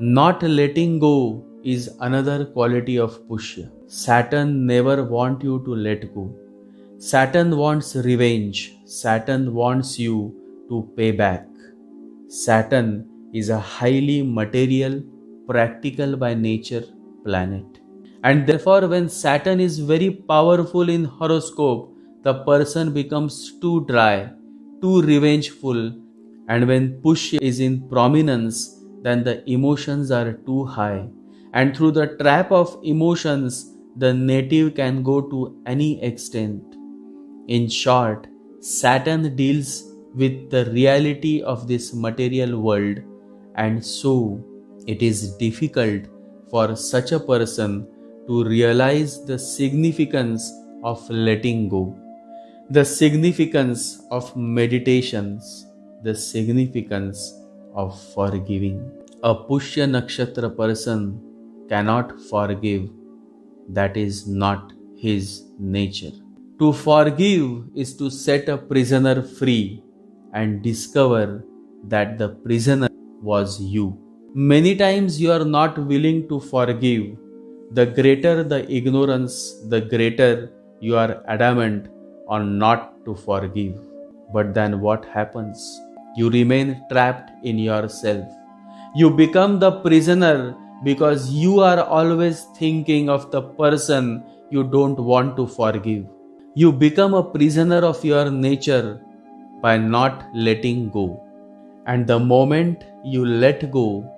Not letting go is another quality of Pushya. Saturn never wants you to let go. Saturn wants revenge. Saturn wants you to pay back. Saturn is a highly material, practical by nature planet. And therefore, when Saturn is very powerful in horoscope, the person becomes too dry, too revengeful, and when Pushya is in prominence, then the emotions are too high. And through the trap of emotions, the native can go to any extent. In short, Saturn deals with the reality of this material world, and so it is difficult for such a person to realize the significance of letting go, the significance of meditations, the significance of forgiving. A Pushya Nakshatra person cannot forgive. That is not his nature. To forgive is to set a prisoner free and discover that the prisoner was you. Many times you are not willing to forgive. The greater the ignorance, the greater you are adamant on not to forgive. But then what happens? You remain trapped in yourself. You become the prisoner because you are always thinking of the person you don't want to forgive. You become a prisoner of your nature by not letting go. And the moment you let go,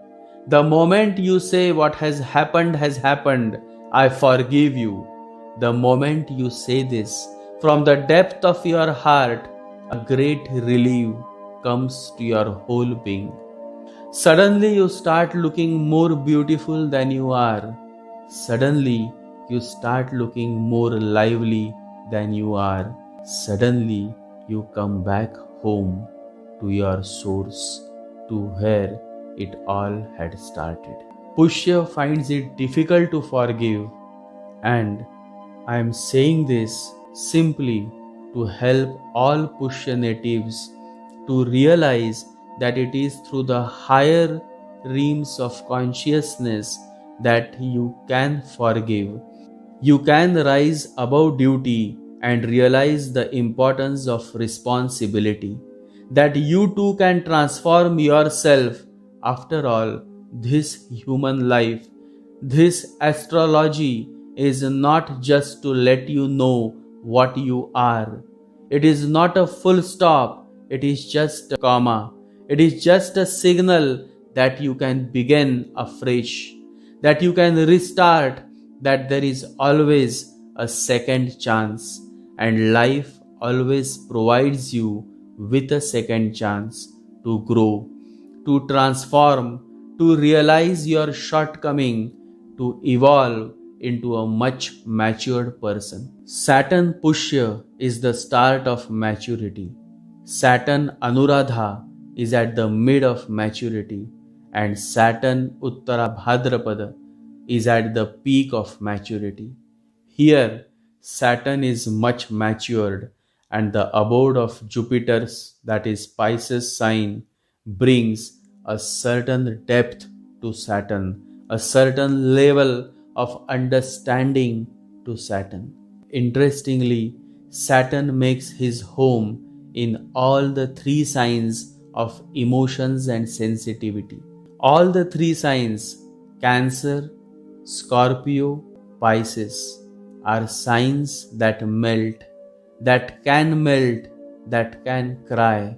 the moment you say what has happened, I forgive you. The moment you say this, from the depth of your heart, a great relief comes to your whole being. Suddenly you start looking more beautiful than you are. Suddenly you start looking more lively than you are. Suddenly you come back home to your source, to where it all had started. Pushya finds it difficult to forgive, and I am saying this simply to help all Pushya natives to realize that it is through the higher realms of consciousness that you can forgive. You can rise above duty and realize the importance of responsibility, that you too can transform yourself. After all, this human life, this astrology is not just to let you know what you are. It is not a full stop, it is just a comma. It is just a signal that you can begin afresh, that you can restart, that there is always a second chance, and life always provides you with a second chance to grow, to transform, to realize your shortcoming, to evolve into a much matured person. Saturn Pushya is the start of maturity. Saturn Anuradha is at the mid of maturity, and Saturn Uttara Bhadrapada is at the peak of maturity. Here, Saturn is much matured, and the abode of Jupiter's, that is Pisces sign, brings a certain depth to Saturn, a certain level of understanding to Saturn. Interestingly, Saturn makes his home in all the three signs of emotions and sensitivity. All the three signs, Cancer, Scorpio, Pisces, are signs that melt, that can cry,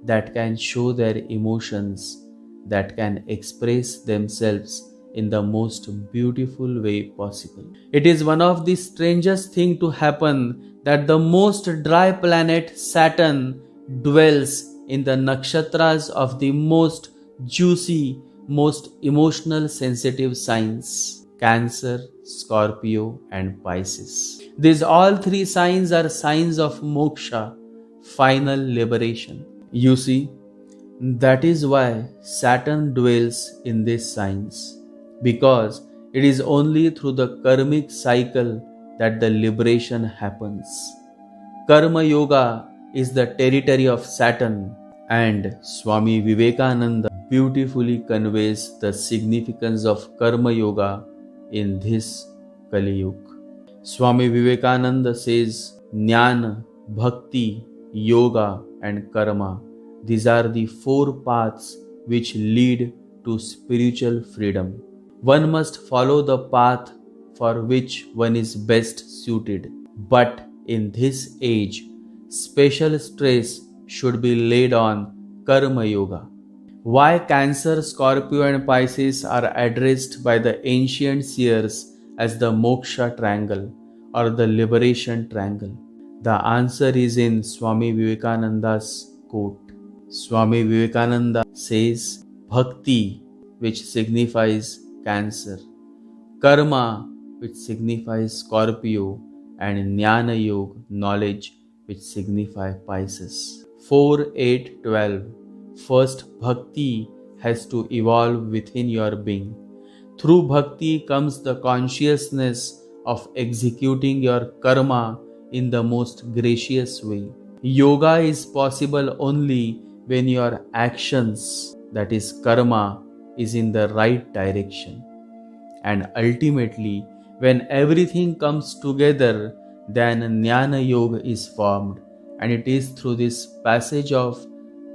that can show their emotions, that can express themselves in the most beautiful way possible. It is one of the strangest things to happen that the most dry planet Saturn dwells in the nakshatras of the most juicy, most emotional sensitive signs, Cancer, Scorpio and Pisces. These all three signs are signs of moksha, final liberation. You see, that is why Saturn dwells in these signs, because it is only through the karmic cycle that the liberation happens. Karma Yoga is the territory of Saturn, and Swami Vivekananda beautifully conveys the significance of Karma Yoga in this Kali Yuga. Swami Vivekananda says, Jnana, Bhakti, Yoga and Karma, these are the four paths which lead to spiritual freedom. One must follow the path for which one is best suited. But in this age, special stress should be laid on Karma Yoga. Why Cancer, Scorpio and Pisces are addressed by the ancient seers as the Moksha Triangle or the Liberation Triangle? The answer is in Swami Vivekananda's quote. Swami Vivekananda says, Bhakti, which signifies Cancer, Karma, which signifies Scorpio, and Jnana Yoga, knowledge, which signifies Pisces. 4, 8, 12. First, Bhakti has to evolve within your being. Through Bhakti comes the consciousness of executing your karma in the most gracious way. Yoga is possible only when your actions, that is karma, is in the right direction. And ultimately, when everything comes together, then Jnana Yoga is formed. And it is through this passage of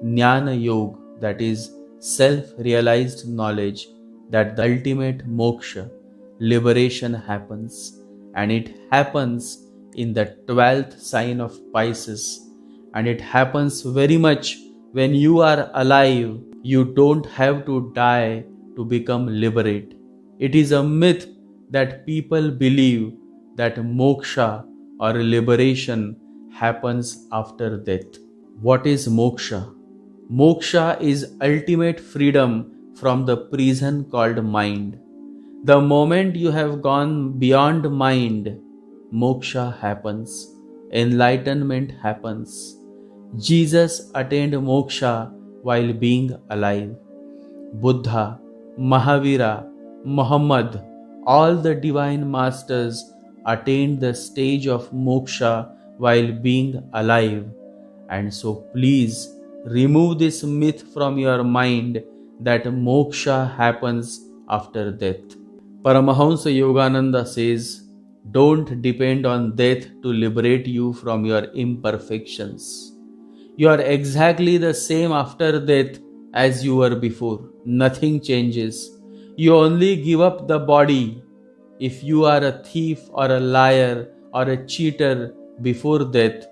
Jnana Yoga, that is self-realized knowledge, that the ultimate moksha, liberation happens. And it happens in the 12th sign of Pisces. And it happens very much when you are alive. You don't have to die to become liberated. It is a myth that people believe that moksha or liberation happens after death. What is moksha? Moksha is ultimate freedom from the prison called mind. The moment you have gone beyond mind, moksha happens, enlightenment happens. Jesus attained moksha while being alive. Buddha, Mahavira, Muhammad, all the divine masters attained the stage of moksha while being alive. And so please remove this myth from your mind that moksha happens after death. Paramahamsa Yogananda says, don't depend on death to liberate you from your imperfections. You are exactly the same after death as you were before. Nothing changes. You only give up the body. If you are a thief or a liar or a cheater before death,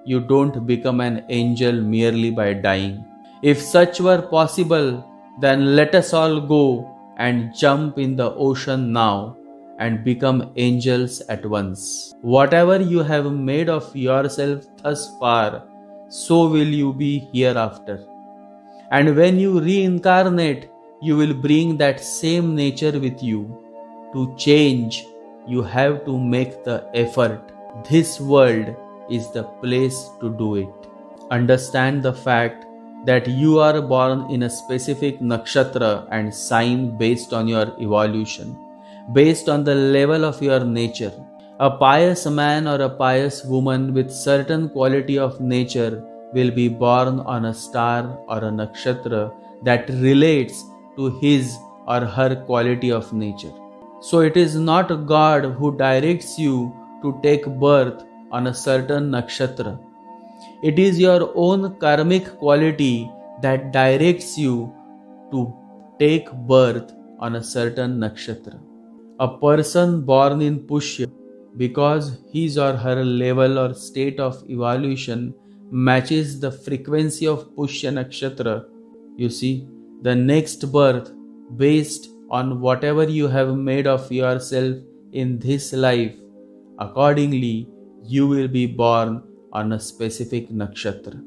you don't become an angel merely by dying. If such were possible, then let us all go and jump in the ocean now and become angels at once. Whatever you have made of yourself thus far, so will you be hereafter. And when you reincarnate, you will bring that same nature with you. To change, you have to make the effort. This world is the place to do it. Understand the fact that you are born in a specific nakshatra and sign based on your evolution, based on the level of your nature. A pious man or a pious woman with certain quality of nature will be born on a star or a nakshatra that relates to his or her quality of nature. So it is not God who directs you to take birth on a certain nakshatra. It is your own karmic quality that directs you to take birth on a certain nakshatra. A person born in Pushya, because his or her level or state of evolution matches the frequency of Pushya Nakshatra, you see, the next birth, based on whatever you have made of yourself in this life, accordingly you will be born on a specific nakshatra.